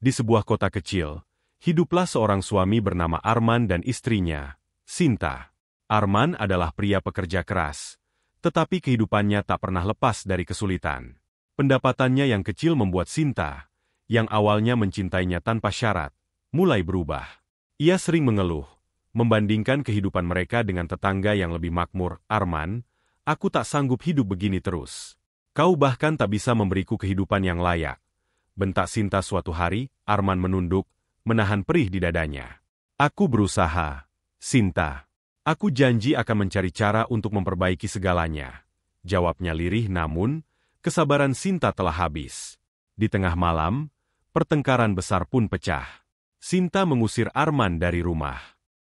Di sebuah kota kecil, hiduplah seorang suami bernama Arman dan istrinya, Sinta. Arman adalah pria pekerja keras, tetapi kehidupannya tak pernah lepas dari kesulitan. Pendapatannya yang kecil membuat Sinta, yang awalnya mencintainya tanpa syarat, mulai berubah. Ia sering mengeluh, membandingkan kehidupan mereka dengan tetangga yang lebih makmur. "Arman, aku tak sanggup hidup begini terus. Kau bahkan tak bisa memberiku kehidupan yang layak," bentak Sinta suatu hari. Arman menunduk, menahan perih di dadanya. "Aku berusaha, Sinta. Aku janji akan mencari cara untuk memperbaiki segalanya," jawabnya lirih. Namun, kesabaran Sinta telah habis. Di tengah malam, pertengkaran besar pun pecah. Sinta mengusir Arman dari rumah.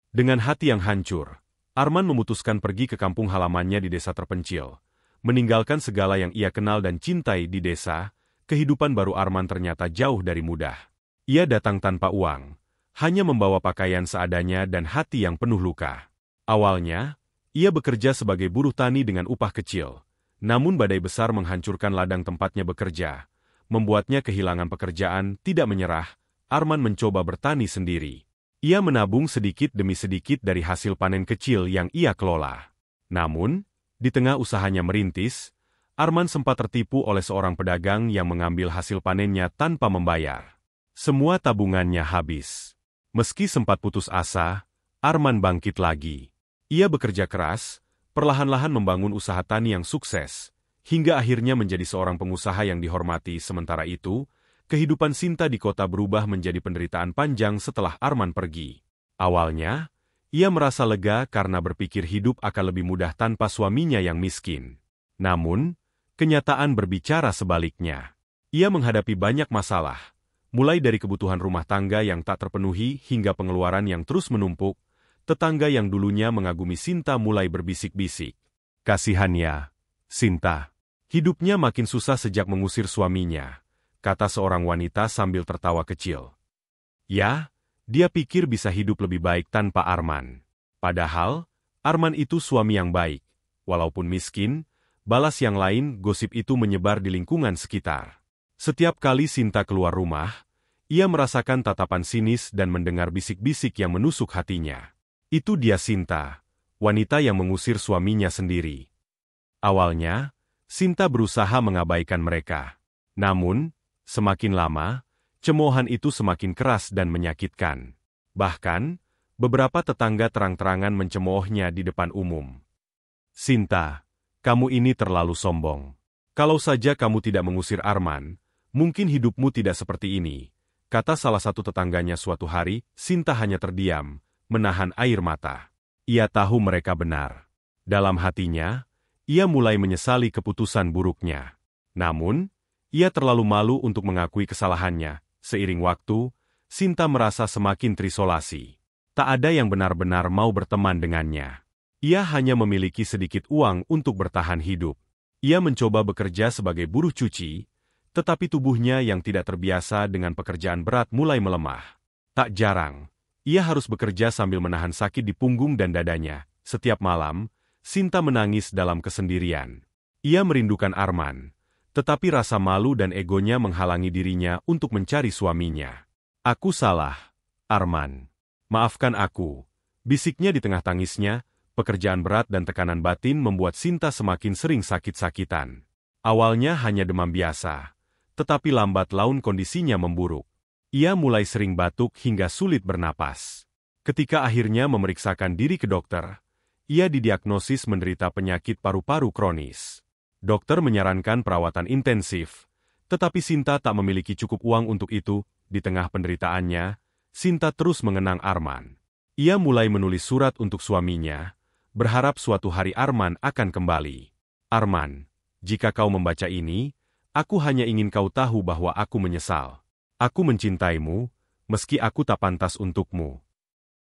Dengan hati yang hancur, Arman memutuskan pergi ke kampung halamannya di desa terpencil. Meninggalkan segala yang ia kenal dan cintai di desa, kehidupan baru Arman ternyata jauh dari mudah. Ia datang tanpa uang, hanya membawa pakaian seadanya dan hati yang penuh luka. Awalnya, ia bekerja sebagai buruh tani dengan upah kecil. Namun badai besar menghancurkan ladang tempatnya bekerja. Membuatnya kehilangan pekerjaan. Tidak menyerah, Arman mencoba bertani sendiri. Ia menabung sedikit demi sedikit dari hasil panen kecil yang ia kelola. Namun, di tengah usahanya merintis, Arman sempat tertipu oleh seorang pedagang yang mengambil hasil panennya tanpa membayar. Semua tabungannya habis. Meski sempat putus asa, Arman bangkit lagi. Ia bekerja keras, perlahan-lahan membangun usaha tani yang sukses, hingga akhirnya menjadi seorang pengusaha yang dihormati. Sementara itu, kehidupan Sinta di kota berubah menjadi penderitaan panjang setelah Arman pergi. Awalnya, ia merasa lega karena berpikir hidup akan lebih mudah tanpa suaminya yang miskin. Namun, kenyataan berbicara sebaliknya. Ia menghadapi banyak masalah, mulai dari kebutuhan rumah tangga yang tak terpenuhi hingga pengeluaran yang terus menumpuk. Tetangga yang dulunya mengagumi Sinta mulai berbisik-bisik. "Kasihannya, Sinta. Hidupnya makin susah sejak mengusir suaminya," kata seorang wanita sambil tertawa kecil. Ya, dia pikir bisa hidup lebih baik tanpa Arman. Padahal, Arman itu suami yang baik. Walaupun miskin, balas yang lain. Gosip itu menyebar di lingkungan sekitar. Setiap kali Sinta keluar rumah, ia merasakan tatapan sinis dan mendengar bisik-bisik yang menusuk hatinya. Itu dia Sinta, wanita yang mengusir suaminya sendiri. Awalnya, Sinta berusaha mengabaikan mereka. Namun, semakin lama, cemoohan itu semakin keras dan menyakitkan. Bahkan, beberapa tetangga terang-terangan mencemoohnya di depan umum. "Sinta, kamu ini terlalu sombong. Kalau saja kamu tidak mengusir Arman, mungkin hidupmu tidak seperti ini," kata salah satu tetangganya suatu hari. Sinta hanya terdiam, menahan air mata. Ia tahu mereka benar. Dalam hatinya, ia mulai menyesali keputusan buruknya. Namun, ia terlalu malu untuk mengakui kesalahannya. Seiring waktu, Sinta merasa semakin terisolasi. Tak ada yang benar-benar mau berteman dengannya. Ia hanya memiliki sedikit uang untuk bertahan hidup. Ia mencoba bekerja sebagai buruh cuci, tetapi tubuhnya yang tidak terbiasa dengan pekerjaan berat mulai melemah. Tak jarang, ia harus bekerja sambil menahan sakit di punggung dan dadanya. Setiap malam, Sinta menangis dalam kesendirian. Ia merindukan Arman, tetapi rasa malu dan egonya menghalangi dirinya untuk mencari suaminya. "Aku salah, Arman. Maafkan aku," bisiknya di tengah tangisnya. Pekerjaan berat dan tekanan batin membuat Sinta semakin sering sakit-sakitan. Awalnya hanya demam biasa, tetapi lambat laun kondisinya memburuk. Ia mulai sering batuk hingga sulit bernapas. Ketika akhirnya memeriksakan diri ke dokter, ia didiagnosis menderita penyakit paru-paru kronis. Dokter menyarankan perawatan intensif, tetapi Sinta tak memiliki cukup uang untuk itu. Di tengah penderitaannya, Sinta terus mengenang Arman. Ia mulai menulis surat untuk suaminya, berharap suatu hari Arman akan kembali. "Arman, jika kau membaca ini, aku hanya ingin kau tahu bahwa aku menyesal. Aku mencintaimu, meski aku tak pantas untukmu."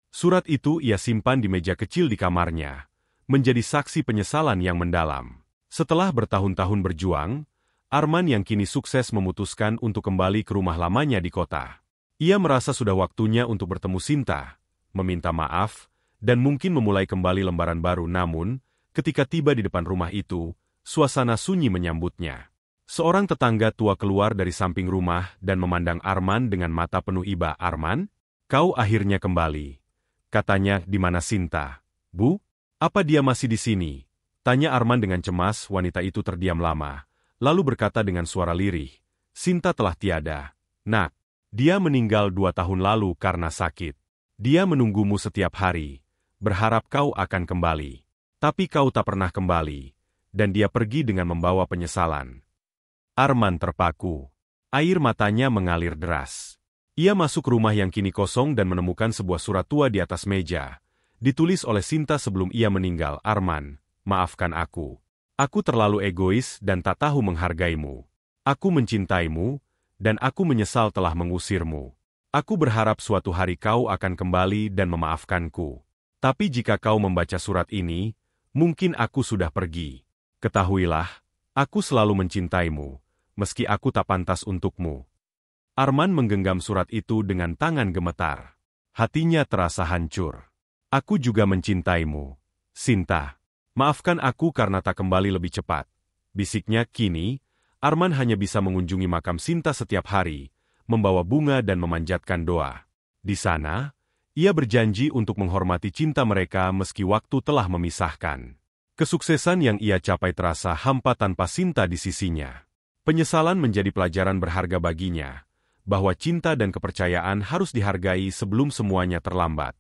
Surat itu ia simpan di meja kecil di kamarnya, menjadi saksi penyesalan yang mendalam. Setelah bertahun-tahun berjuang, Arman yang kini sukses memutuskan untuk kembali ke rumah lamanya di kota. Ia merasa sudah waktunya untuk bertemu Sinta, meminta maaf, dan mungkin memulai kembali lembaran baru. Namun, ketika tiba di depan rumah itu, suasana sunyi menyambutnya. Seorang tetangga tua keluar dari samping rumah dan memandang Arman dengan mata penuh iba. "Arman, kau akhirnya kembali," katanya. "Di mana Sinta?" "Bu, apa dia masih di sini?" tanya Arman dengan cemas. Wanita itu terdiam lama, lalu berkata dengan suara lirih, "Sinta telah tiada, Nak. Dia meninggal 2 tahun lalu karena sakit. Dia menunggumu setiap hari, berharap kau akan kembali. Tapi kau tak pernah kembali, dan dia pergi dengan membawa penyesalan." Arman terpaku. Air matanya mengalir deras. Ia masuk rumah yang kini kosong dan menemukan sebuah surat tua di atas meja. Ditulis oleh Sinta sebelum ia meninggal. "Arman, maafkan aku. Aku terlalu egois dan tak tahu menghargaimu. Aku mencintaimu, dan aku menyesal telah mengusirmu. Aku berharap suatu hari kau akan kembali dan memaafkanku. Tapi jika kau membaca surat ini, mungkin aku sudah pergi. Ketahuilah, aku selalu mencintaimu, meski aku tak pantas untukmu." Arman menggenggam surat itu dengan tangan gemetar. Hatinya terasa hancur. "Aku juga mencintaimu, Sinta. Maafkan aku karena tak kembali lebih cepat," bisiknya. Kini, Arman hanya bisa mengunjungi makam Sinta setiap hari, membawa bunga dan memanjatkan doa. Di sana, ia berjanji untuk menghormati cinta mereka meski waktu telah memisahkan. Kesuksesan yang ia capai terasa hampa tanpa Sinta di sisinya. Penyesalan menjadi pelajaran berharga baginya, bahwa cinta dan kepercayaan harus dihargai sebelum semuanya terlambat.